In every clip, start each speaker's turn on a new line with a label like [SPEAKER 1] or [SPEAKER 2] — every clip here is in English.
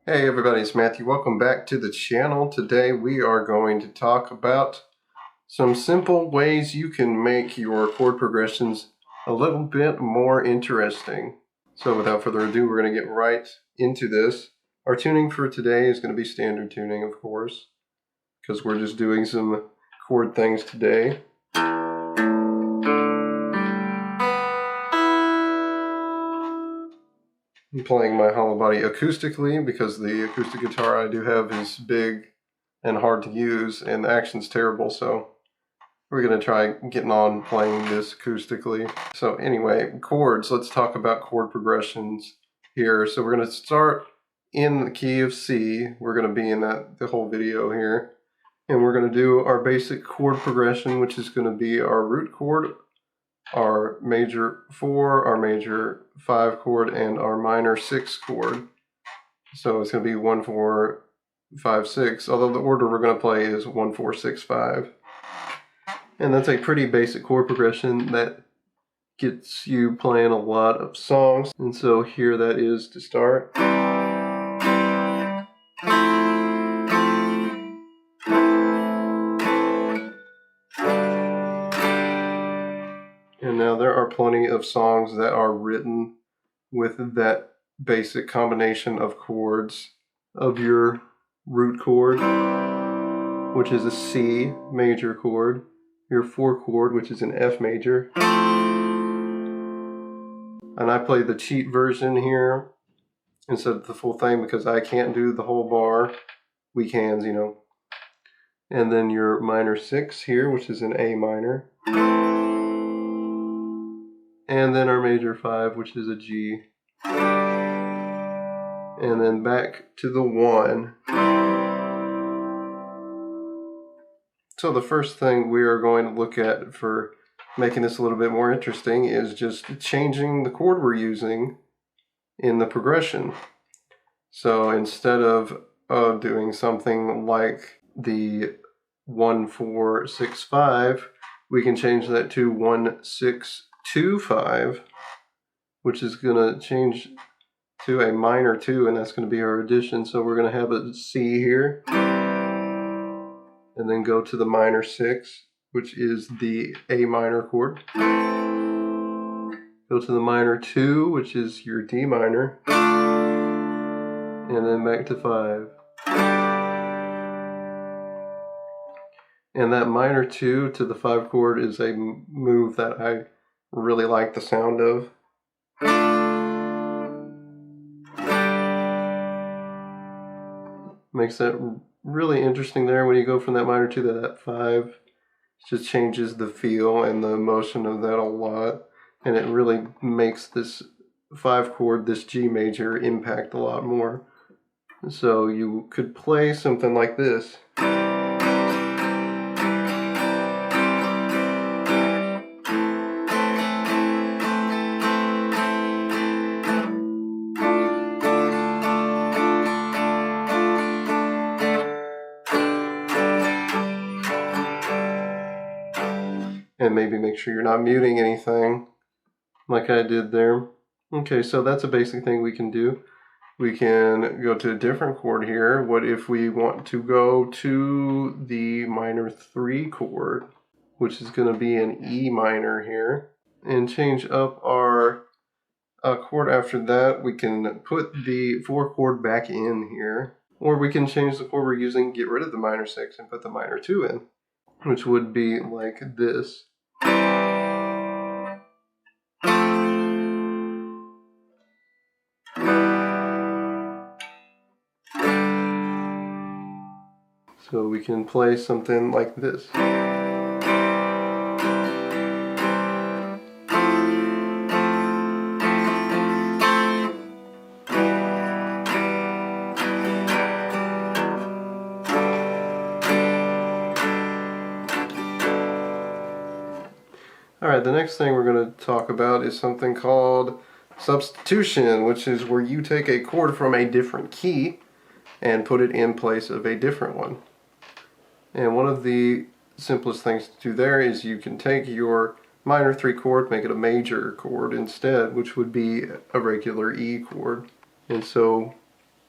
[SPEAKER 1] Hey everybody, it's Matthew. Welcome back to the channel. Today we are going to talk about some simple ways you can make your chord progressions a little bit more interesting. So without further ado, we're going to get right into this. Our tuning for today is going to be standard tuning, of course, because we're just doing some chord things today. I'm playing my hollow body acoustically because the acoustic guitar I do have is big and hard to use and the action's terrible, so we're going to try getting on playing this acoustically. So anyway, chords. Let's talk about chord progressions here. So we're going to start in the key of C. We're going to be in that the whole video here. And we're going to do our basic chord progression, which is going to be our root chord, our major 4, our major 5 chord, and our minor 6 chord. So it's going to be 1, 4, 5, 6, although the order we're going to play is 1, 4, 6, 5. And that's a pretty basic chord progression that gets you playing a lot of songs. And so here that is to start. And now there are plenty of songs that are written with that basic combination of chords of your root chord, which is a C major chord, your 4 chord, which is an F major. And I play the cheat version here instead of the full thing because I can't do the whole bar. Weak hands, you know. And then your minor 6 here, which is an A minor. And then our major 5, which is a G. And then back to the 1. So the first thing we are going to look at for making this a little bit more interesting is just changing the chord we're using in the progression. So instead of doing something like the 1, 4, 6, 5, we can change that to 1, 6, 2, 5, which is going to change to a minor 2, and that's going to be our addition. So we're going to have a C here, and then go to the minor 6, which is the A minor chord. Go to the minor 2, which is your D minor, and then back to 5. And that minor 2 to the 5 chord is a move that I really like the sound of. Makes that really interesting there when you go from that minor 2 to that 5. It just changes the feel and the emotion of that a lot. And it really makes this 5 chord, this G major, impact a lot more. So you could play something like this. And maybe make sure you're not muting anything like I did there. Okay, so that's a basic thing we can do. We can go to a different chord here. What if we want to go to the minor 3 chord, which is going to be an E minor here, and change up our chord after that? We can put the 4 chord back in here, or we can change the chord we're using, get rid of the minor 6 and put the minor 2 in, which would be like this. So we can play something like this. Alright, the next thing we're going to talk about is something called substitution, which is where you take a chord from a different key and put it in place of a different one. And one of the simplest things to do there is you can take your minor 3 chord, make it a major chord instead, which would be a regular E chord. And so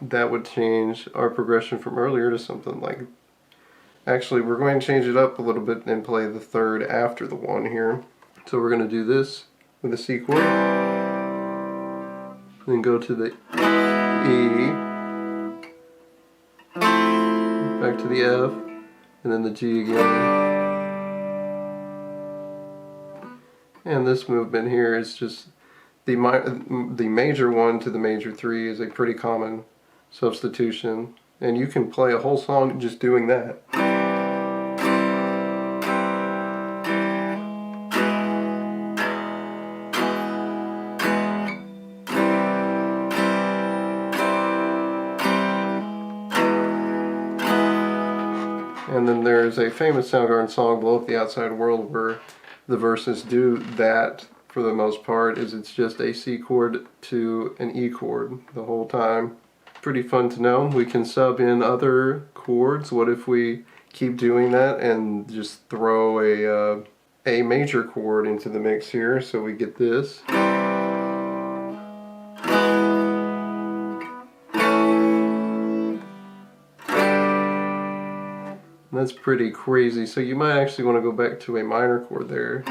[SPEAKER 1] that would change our progression from earlier to something like... Actually, we're going to change it up a little bit and play the third after the 1 here. So we're going to do this with a C chord, then go to the E, back to the F, and then the G again. And this movement here is just the major 1 to the major 3 is a pretty common substitution, and you can play a whole song just doing that. And then there's a famous Soundgarden song, Blow Up the Outside World, where the verses do that for the most part, is it's just a C chord to an E chord the whole time. Pretty fun to know. We can sub in other chords. What if we keep doing that and just throw a major chord into the mix here, so we get this. That's pretty crazy, so you might actually want to go back to a minor chord there.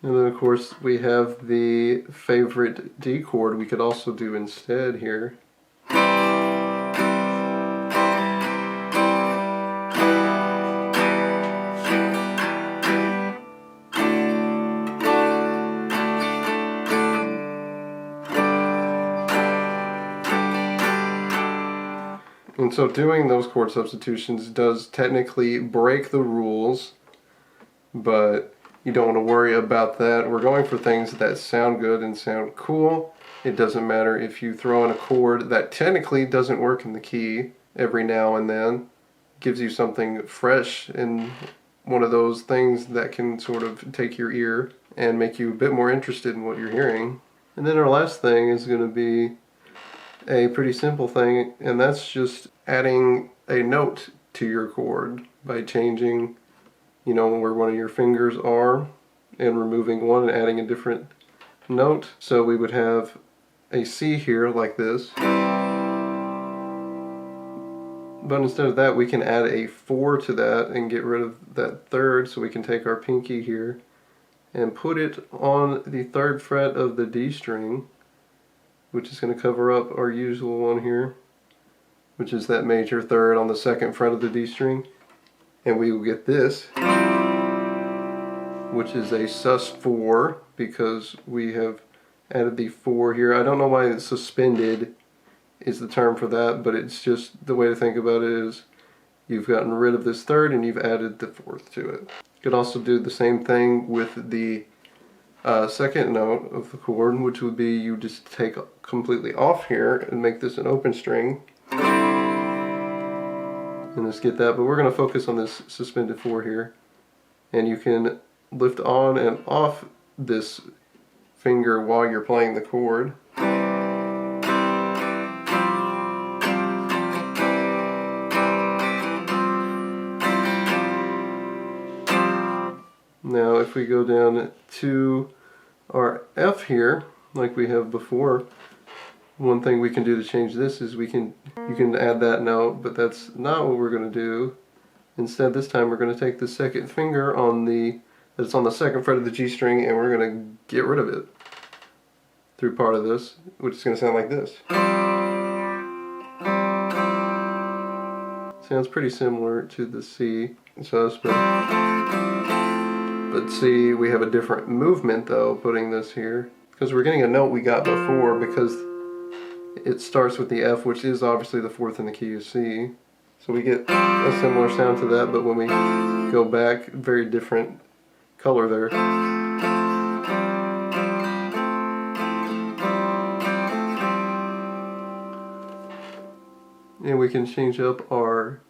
[SPEAKER 1] And then of course we have the favorite D chord we could also do instead here. And so doing those chord substitutions does technically break the rules, but you don't want to worry about that. We're going for things that sound good and sound cool. It doesn't matter if you throw in a chord that technically doesn't work in the key every now and then. It gives you something fresh and one of those things that can sort of take your ear and make you a bit more interested in what you're hearing. And then our last thing is going to be a pretty simple thing, and that's just adding a note to your chord by changing, you know, where one of your fingers are and removing one and adding a different note. So we would have a C here like this, but instead of that we can add a 4 to that and get rid of that third. So we can take our pinky here and put it on the 3rd fret of the D string, which is going to cover up our usual one here, which is that major 3rd on the 2nd fret of the D string. And we will get this, which is a sus4, because we have added the 4 here. I don't know why it's suspended is the term for that, but it's just the way to think about it is you've gotten rid of this 3rd and you've added the 4th to it. You could also do the same thing with the 2nd note of the chord, which would be you just take completely off here and make this an open string. And let's get that, but we're going to focus on this suspended 4 here. And you can lift on and off this finger while you're playing the chord. Now if we go down to our F here, like we have before, one thing we can do to change this is you can add that note, but that's not what we're going to do. Instead, this time we're going to take the 2nd finger that's on the 2nd fret of the G string, and we're going to get rid of it through part of this, which is going to sound like this. Sounds pretty similar to the C sus, but see, we have a different movement though putting this here, because we're getting a note we got before, because it starts with the F, which is obviously the 4th in the key of C. So we get a similar sound to that, but when we go back, very different color there. And we can change up our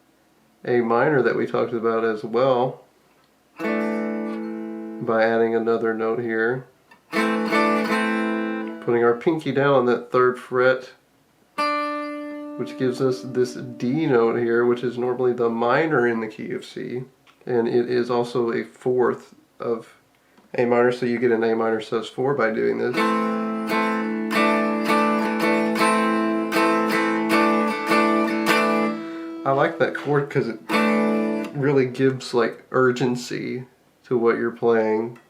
[SPEAKER 1] A minor that we talked about as well by adding another note here. Putting our pinky down on that 3rd fret, which gives us this D note here, which is normally the minor in the key of C, and it is also a 4th of A minor, so you get an A minor sus4 by doing this. I like that chord because it really gives like urgency to what you're playing.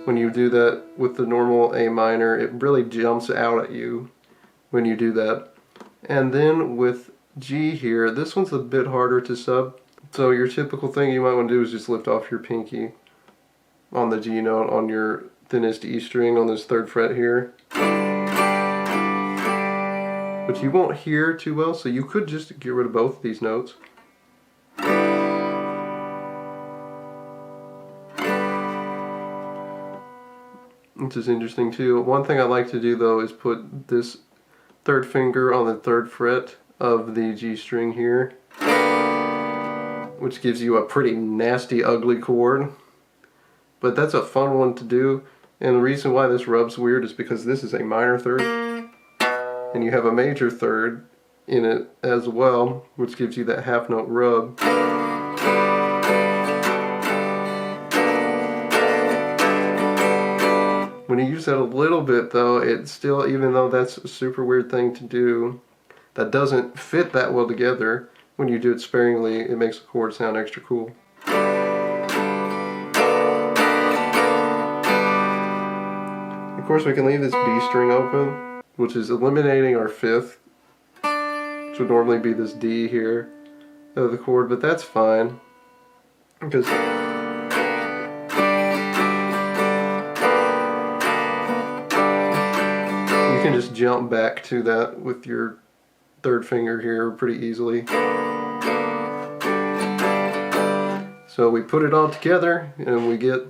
[SPEAKER 1] When you do that with the normal A minor, it really jumps out at you when you do that. And then with G here, this one's a bit harder to sub. So your typical thing you might want to do is just lift off your pinky on the G note on your thinnest E string on this 3rd fret here. But you won't hear too well, so you could just get rid of both of these notes. Which is interesting too. One thing I like to do though is put this 3rd finger on the 3rd fret of the G string here, which gives you a pretty nasty, ugly chord. But that's a fun one to do, and the reason why this rubs weird is because this is a minor 3rd, and you have a major 3rd in it as well, which gives you that half note rub. When you use that a little bit though, it still, even though that's a super weird thing to do, that doesn't fit that well together. When you do it sparingly, it makes the chord sound extra cool. Of course, we can leave this B string open, which is eliminating our 5th, which would normally be this D here of the chord, but that's fine, because you can just jump back to that with your 3rd finger here pretty easily. So we put it all together and we get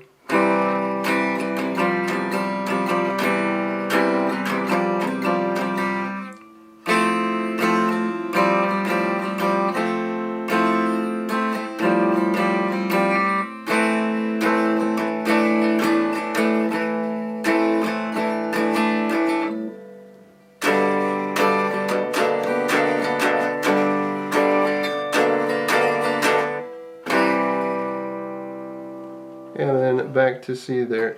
[SPEAKER 1] and then back to C there.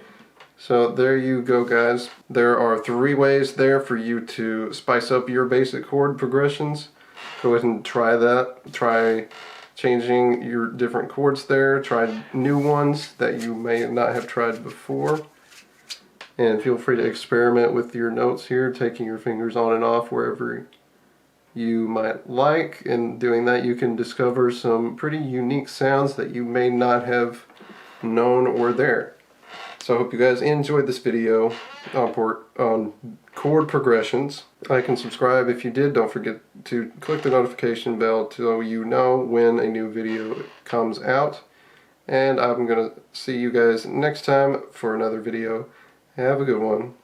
[SPEAKER 1] So there you go, guys. There are 3 ways there for you to spice up your basic chord progressions. Go ahead and try that. Try changing your different chords there. Try new ones that you may not have tried before. And feel free to experiment with your notes here, taking your fingers on and off wherever you might like. And doing that, you can discover some pretty unique sounds that you may not have known were there. So I hope you guys enjoyed this video on chord progressions. Like and subscribe if you did. Don't forget to click the notification bell so you know when a new video comes out. And I'm going to see you guys next time for another video. Have a good one.